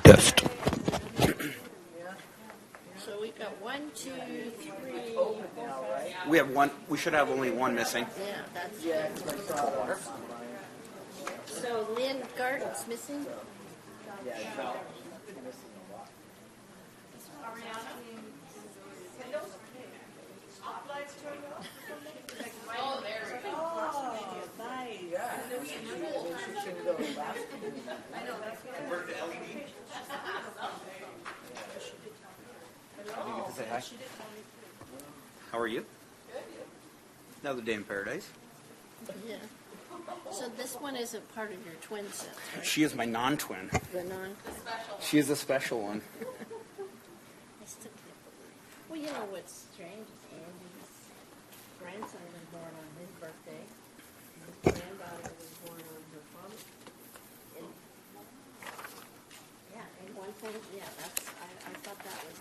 Test. So we've got 1, 2, 3. We have one. We should have only one missing. Yeah, that's So Lynn Garten's missing. Convert to LED. Say hi. How are you? Another day in paradise. Yeah. So this one isn't part of your twin set, right? She is my non-twin. The non. She is the special one. I still can't believe. Well, you know what's strange is Andy's grandson was born on his birthday. His granddaughter was born on her father's. Yeah, and one thing. Yeah, that's. I thought that was.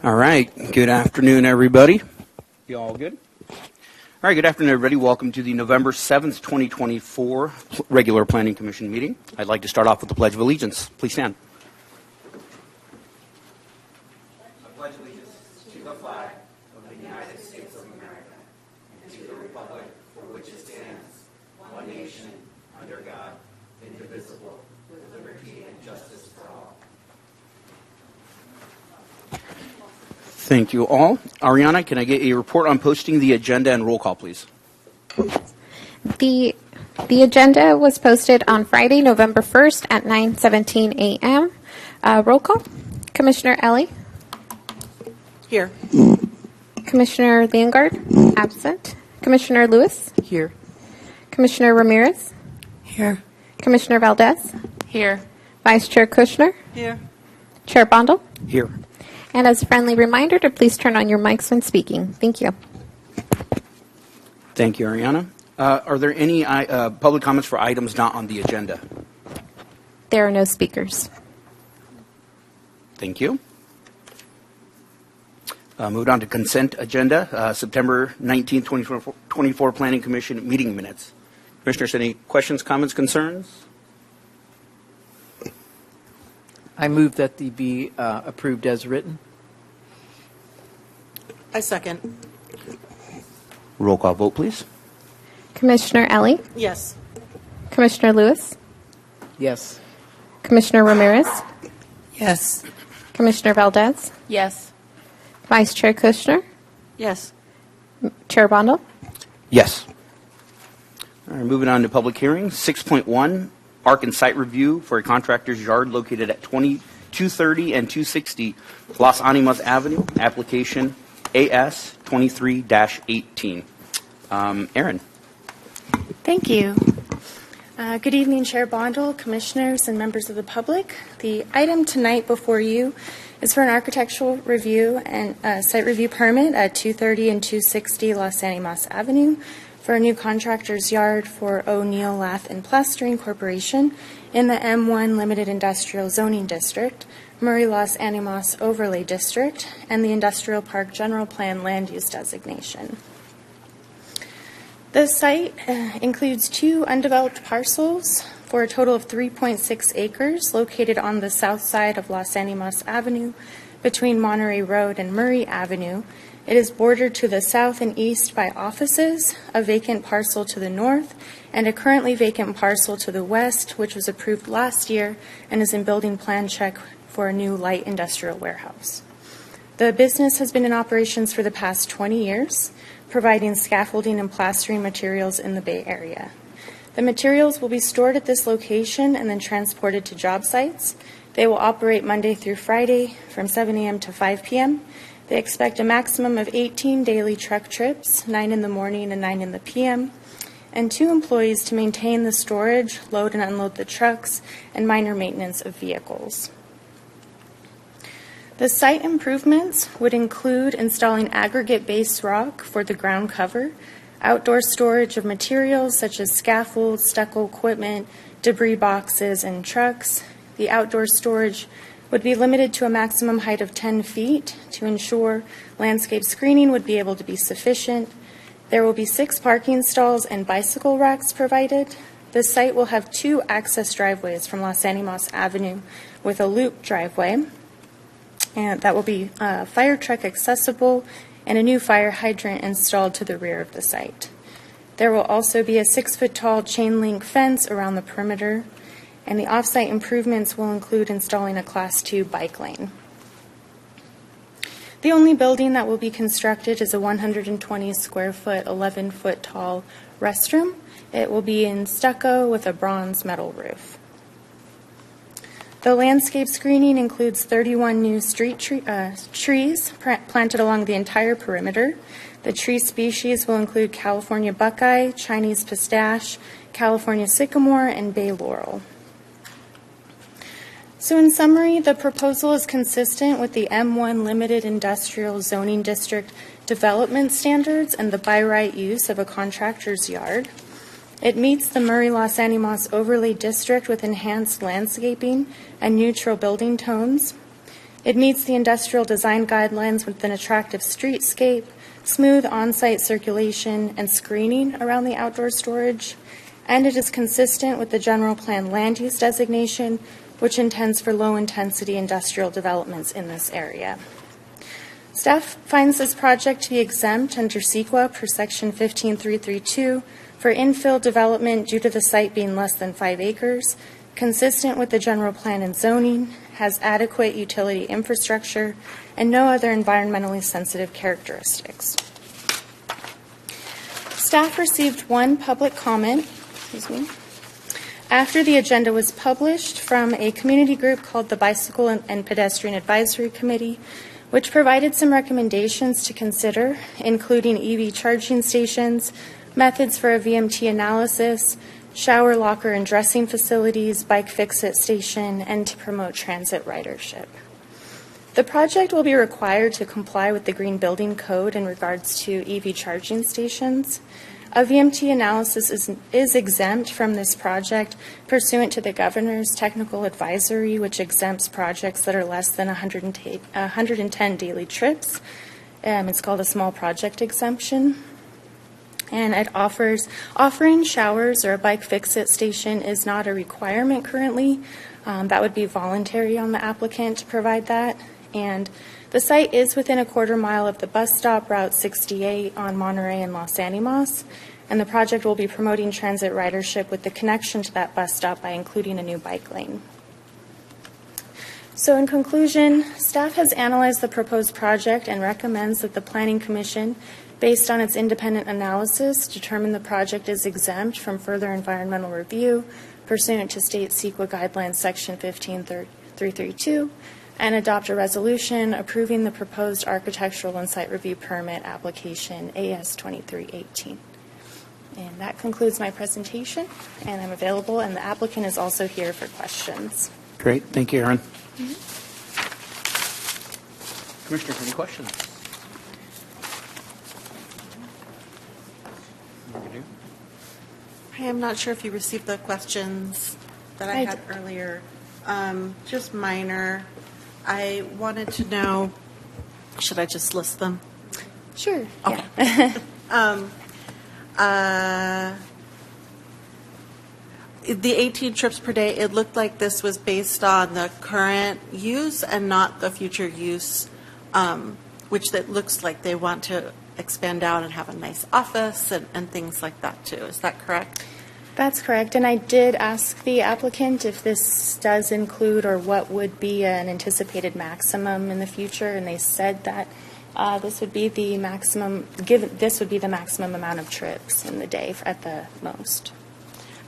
All right. Good afternoon, everybody. You all good? All right. Good afternoon, everybody. Welcome to the November 7th, 2024 regular Planning Commission meeting. I'd like to start off with the Pledge of Allegiance. Please stand. I pledge allegiance to the flag of the United States of America and to the republic for which it stands, one nation, under God, indivisible, with liberty and justice for all. Thank you all. Ariana, can I get a report on posting the agenda and roll call, please? The agenda was posted on Friday, November 1st at 9:17 a.m. Roll call. Commissioner Ellie. Here. Commissioner Leongard. Absent. Commissioner Lewis. Here. Commissioner Ramirez. Here. Commissioner Valdez. Here. Vice Chair Kushner. Here. Chair Bondel. Here. And as a friendly reminder to please turn on your mics when speaking. Thank you. Thank you, Ariana. Are there any public comments for items not on the agenda? There are no speakers. Thank you. Moved on to consent agenda, September 19, 2024 Planning Commission meeting minutes. Commissioners, any questions, comments, concerns? I move that they be approved as written. I second. Roll call vote, please. Commissioner Ellie. Yes. Commissioner Lewis. Yes. Commissioner Ramirez. Yes. Commissioner Valdez. Yes. Vice Chair Kushner. Yes. Chair Bondel. Yes. All right, moving on to public hearings. 6.1, Park and Site Review for a contractor's yard located at 230 and 260 Las Animas Avenue, application AS 23-18. Erin. Thank you. Good evening, Chair Bondel, commissioners, and members of the public. The item tonight before you is for an architectural review and site review permit at 230 and 260 Las Animas Avenue for a new contractor's yard for O'Neill Lath and Plastering Corporation in the M1 Limited Industrial Zoning District, Murray Las Animas Overlay District, and the Industrial Park General Plan Land Use Designation. The site includes 2 undeveloped parcels for a total of 3.6 acres located on the south side of Las Animas Avenue between Monterey Road and Murray Avenue. It is bordered to the south and east by offices, a vacant parcel to the north, and a currently vacant parcel to the west, which was approved last year and is in building plan check for a new light industrial warehouse. The business has been in operations for the past 20 years, providing scaffolding and plastering materials in the Bay Area. The materials will be stored at this location and then transported to job sites. They will operate Monday through Friday from 7 a.m. to 5 p.m. They expect a maximum of 18 daily truck trips, 9 in the morning and 9 in the p.m., and 2 employees to maintain the storage, load and unload the trucks, and minor maintenance of vehicles. The site improvements would include installing aggregate base rock for the ground cover, outdoor storage of materials such as scaffolds, stucco equipment, debris boxes, and trucks. The outdoor storage would be limited to a maximum height of 10 feet to ensure landscape screening would be able to be sufficient. There will be 6 parking stalls and bicycle racks provided. The site will have 2 access driveways from Los Animas Avenue with a loop driveway, and that will be fire truck accessible, and a new fire hydrant installed to the rear of the site. There will also be a 6-foot-tall chain link fence around the perimeter, and the off-site improvements will include installing a Class 2 bike lane. The only building that will be constructed is a 120-square-foot, 11-foot-tall restroom. It will be in stucco with a bronze metal roof. The landscape screening includes 31 new street trees planted along the entire perimeter. The tree species will include California buckeye, Chinese pistache, California sycamore, and bay laurel. So in summary, the proposal is consistent with the M1 Limited Industrial Zoning District development standards and the by right use of a contractor's yard. It meets the Murray-Los Animas Overlay District with enhanced landscaping and neutral building tones. It meets the industrial design guidelines with an attractive streetscape, smooth on-site circulation, and screening around the outdoor storage. And it is consistent with the general plan land use designation, which intends for low-intensity industrial developments in this area. Staff finds this project to be exempt under CEQA per Section 15332 for infill development due to the site being less than 5 acres, consistent with the general plan and zoning, has adequate utility infrastructure, and no other environmentally sensitive characteristics. Staff received 1 public comment, after the agenda was published from a community group called the Bicycle and Pedestrian Advisory Committee, which provided some recommendations to consider, including EV charging stations, methods for a VMT analysis, shower, locker, and dressing facilities, bike fix-it station, and to promote transit ridership. The project will be required to comply with the Green Building Code in regards to EV charging stations. A VMT analysis is exempt from this project pursuant to the Governor's Technical Advisory, which exempts projects that are less than 110 daily trips. It's called a small project exemption. And it offering showers or a bike fix-it station is not a requirement currently. That would be voluntary on the applicant to provide that. And the site is within a quarter-mile of the bus stop, Route 68 on Monterey and Los Animas. And the project will be promoting transit ridership with the connection to that bus stop by including a new bike lane. So in conclusion, staff has analyzed the proposed project and recommends that the Planning Commission, based on its independent analysis, determine the project is exempt from further environmental review pursuant to State CEQA Guidelines Section 15332 and adopt a resolution approving the proposed architectural and site review permit application AS 2318. And that concludes my presentation, and I'm available, and the applicant is also here for questions. Great. Thank you, Erin. Commissioners, any questions? Hi, I'm not sure if you received the questions that I had earlier. Just minor. I wanted to know, should I just list them? Sure. Okay. The 18 trips per day, it looked like this was based on the current use and not the future use, which it looks like they want to expand out and have a nice office and things like that too. Is that correct? That's correct. And I did ask the applicant if this does include or what would be an anticipated maximum in the future, and they said that this would be the maximum, this would be the maximum amount of trips in the day at the most.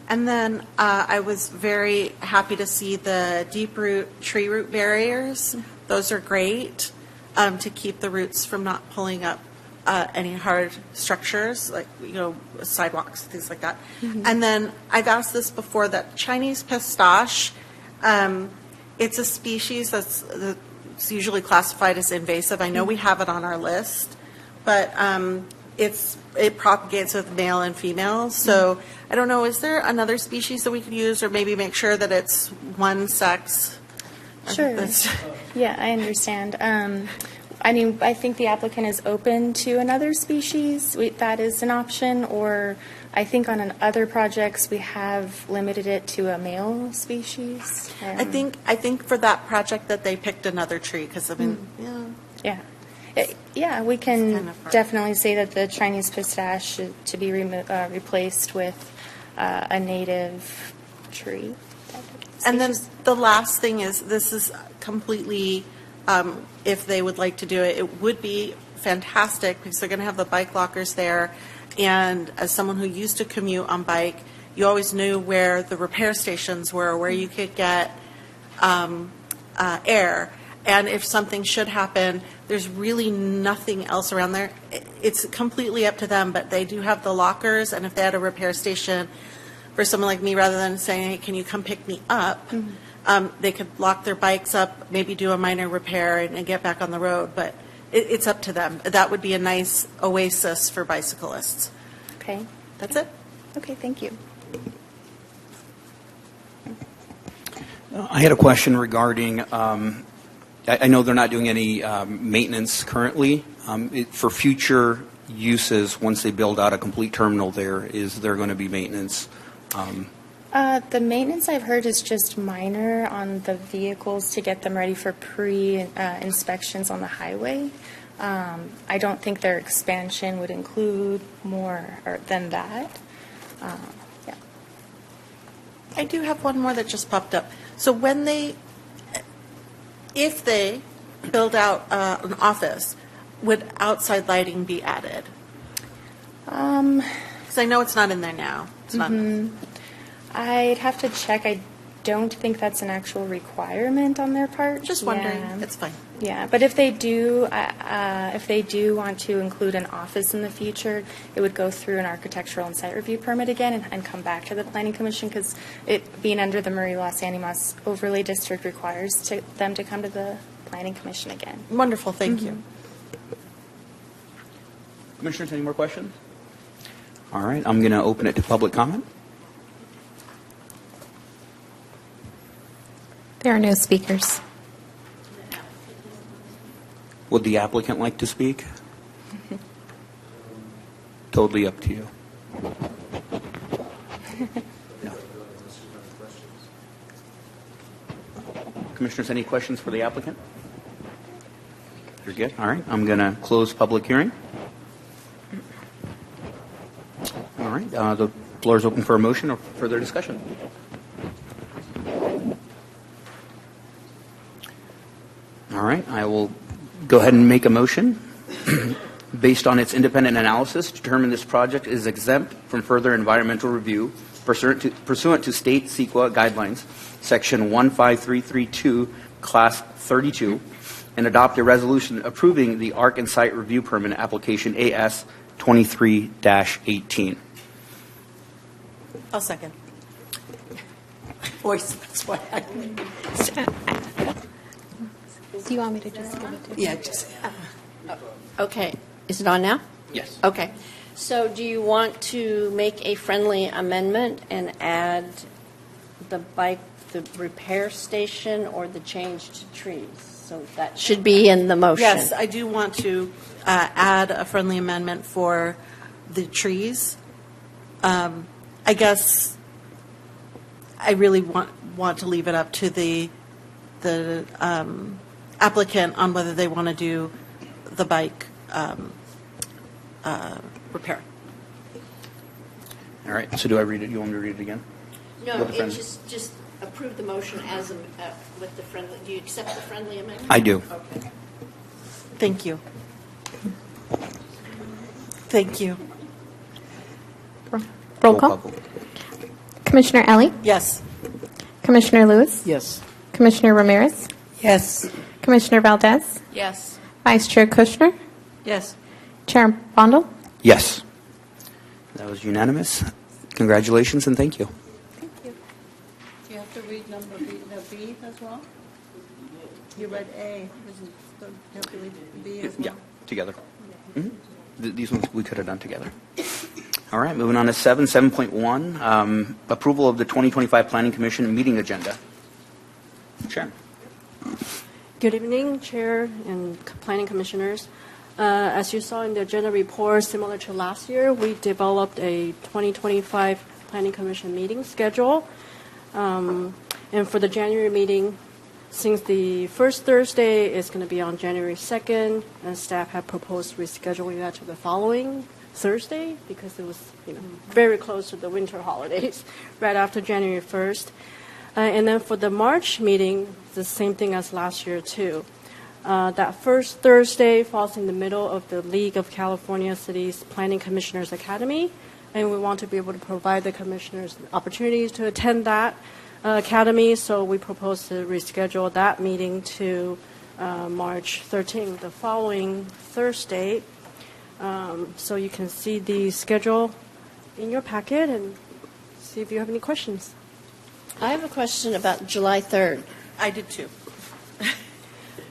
And then I was very happy to see the deep root tree root barriers. Those are great to keep the roots from not pulling up any hard structures like, sidewalks, things like that. Mm-hmm. And then I've asked this before, that Chinese pistache, it's a species that's usually classified as invasive. I know we have it on our list, but it propagates with male and female. So I don't know, is there another species that we could use, or maybe make sure that it's one sex? Sure. Yeah, I understand. I mean, I think the applicant is open to another species. That is an option, or I think on other projects, we have limited it to a male species. I think for that project that they picked another tree, because I mean, yeah. Yeah, we It's can kind of hard. definitely say that the Chinese pistache is to be replaced with a native tree. And then species. the last thing is, this is completely, if they would like to do it, it would be fantastic because they're going to have the bike lockers there. And as someone who used to commute on bike, you always knew where the repair stations were, where you could get air. And if something should happen, there's really nothing else around there. It's completely up to them, but they do have the lockers, and if they had a repair station for someone like me, rather than saying, hey, can you come pick me up, they could lock their bikes up, maybe do a minor repair and get back on the road, but it's up to them. That would be a nice oasis for bicyclists. Okay, That's it. okay, thank you. I had a question regarding, I know they're not doing any maintenance currently. For future uses, once they build out a complete terminal there, is there going to be maintenance? The maintenance I've heard is just minor on the vehicles to get them ready for pre-inspections on the highway. I don't think their expansion would include more than that. Yeah. I do have one more that just popped up. So if they build out an office, would outside lighting be added? Because I know it's not in there now. It's not. I'd have to check. I don't think that's an actual requirement on their part. Just wondering. Yeah. It's fine. Yeah, but if they do want to include an office in the future, it would go through an architectural and site review permit again and come back to the Planning Commission because it being under the Murray-Los Animas overlay district requires them to come to the Planning Commission again. Wonderful. Thank you. Commissioners, any more questions? All right, I'm going to open it to public comment. There are no speakers. Would the applicant like to speak? Totally up to you. No. Commissioners, any questions for the applicant? You're good? All right, I'm going to close public hearing. All right, the floor is open for a motion or further discussion. All right, I will go ahead and make a motion. Based on its independent analysis, determine this project is exempt from further environmental review pursuant to state CEQA guidelines, section 15332, class 32, and adopt a resolution approving the Arc and Site Review Permit application AS 23-18. I'll second. Voice, that's why I. Do you want me to just give it to you? Yeah, just. Okay, is it on now? Yes. Okay, so do you want to make a friendly amendment and add the repair station or the change to trees? So that should be in the motion. Yes, I do want to add a friendly amendment for the trees. I guess I really want to leave it up to the applicant on whether they want to do the bike repair. All right, so do I read it? You want me to read it again? No, With the it friend- just approve the motion as, with the friendly, do you accept the friendly amendment? I do. Okay. Thank you. Thank you. Roll call. vote. Commissioner Ellie, Yes. Commissioner Lewis, Yes. Commissioner Ramirez, Yes. Commissioner Valdez, Yes. Vice Chair Kushner, Yes. Chair Bondel. Yes. That was unanimous. Congratulations and thank you. Thank you. Do you have to read number B as well? You read A, you have to read B as well? Yeah, together. Mhm. These ones we could have done together. All right, moving on to 7.1, approval of the 2025 Planning Commission meeting agenda. Sharon. Good evening, Chair and Planning Commissioners. As you saw in the agenda report, similar to last year, we developed a 2025 Planning Commission meeting schedule. And for the January meeting, since the first Thursday is going to be on January 2nd, and staff have proposed rescheduling that to the following Thursday because it was very close to the winter holidays, right after January 1st. And then for the March meeting, the same thing as last year, too. That first Thursday falls in the middle of the League of California Cities Planning Commissioners Academy, and we want to be able to provide the commissioners opportunities to attend that academy, so we propose to reschedule that meeting to March 13th, the following Thursday. So you can see the schedule in your packet and see if you have any questions. I have a question about July 3rd. I did too.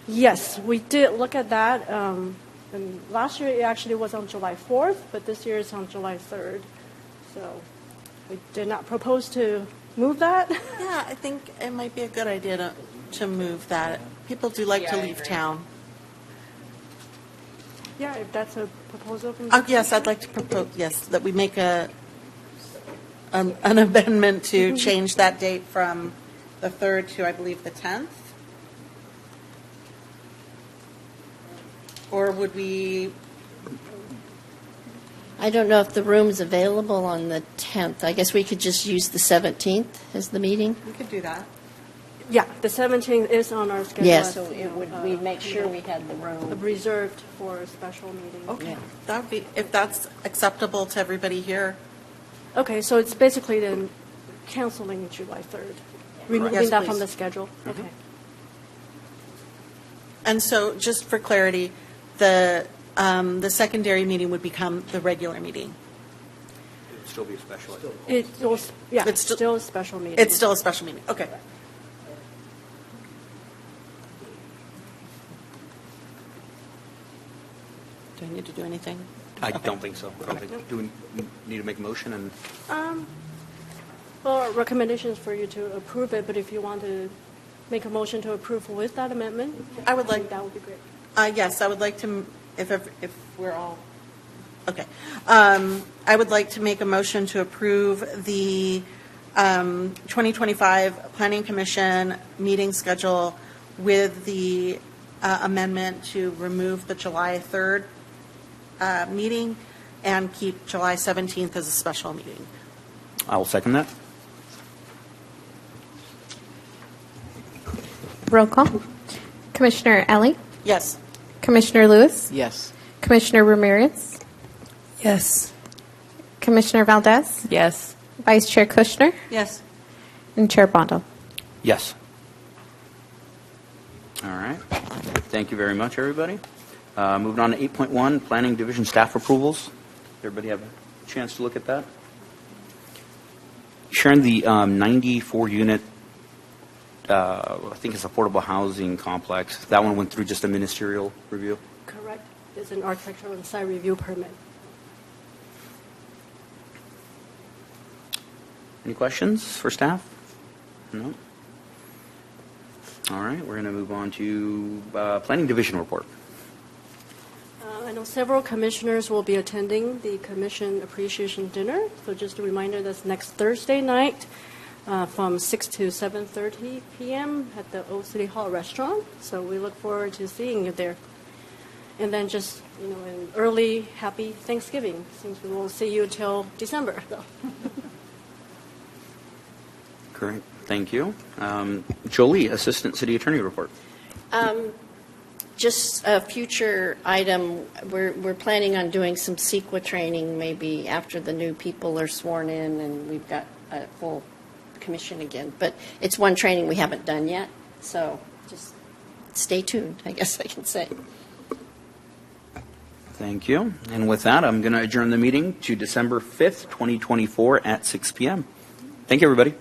Yes, we did look at that. And last year it actually was on July 4th, but this year it's on July 3rd. So we did not propose to move that. Yeah, I think it might be a good idea to move that. People do like to leave town. Yeah, if that's a proposal from Yes, I'd like to propose, yes, that we make an amendment to change that date from the 3rd to, I believe, the 10th. Or would we, I don't know if the room's available on the 10th. I guess we could just use the 17th as the meeting. we could do that. Yeah, the 17th is on our schedule. Yes. So we make sure we had the room. reserved for a special meeting. Okay, that would be, if that's acceptable to everybody here. Okay, so it's basically then canceling July 3rd, removing Yes, that from please. the schedule. Okay. And so, just for clarity, the secondary meeting would become the regular meeting. It would still be a special. I think. It was, yeah, It's it's still- still a special meeting. It's still a special meeting, okay. Do I need to do anything? I don't think so. I don't think, do we need to make a motion? And Well, our recommendation is for you to approve it, but if you want to make a motion to approve with that amendment, I would like, that would be great. yes, I would like to, if we're all, okay. I would like to make a motion to approve the 2025 Planning Commission meeting schedule with the amendment to remove the July 3rd meeting and keep July 17th as a special meeting. I will second that. Roll call. Commissioner Ellie, Yes. Commissioner Lewis, Yes. Commissioner Ramirez, Yes. Commissioner Valdez, Yes. Vice Chair Kushner, Yes. and Chair Bondo. Yes. All right. Thank you very much, everybody. Moving on to 8.1, Planning Division Staff Approvals. Everybody have a chance to look at that? Sharon, the 94-unit, I think it's affordable housing complex, that one went through just a ministerial review? Correct. It's an architectural and site review permit. Any questions for staff? No? All right, we're going to move on to Planning Division report. I know several commissioners will be attending the Commission Appreciation Dinner, so just a reminder, that's next Thursday night from 6 to 7:30 p.m. at the Old City Hall Restaurant, so we look forward to seeing you there. And then just, an early happy Thanksgiving, since we won't see you until December, though. Great, thank you. Jolie, Assistant City Attorney report. Just a future item, we're planning on doing some CEQA training maybe after the new people are sworn in and we've got a full commission again. But it's one training we haven't done yet, so just stay tuned, I guess I can say. Thank you. And with that, I'm going to adjourn the meeting to December 5th, 2024 at 6 p.m. Thank you, everybody.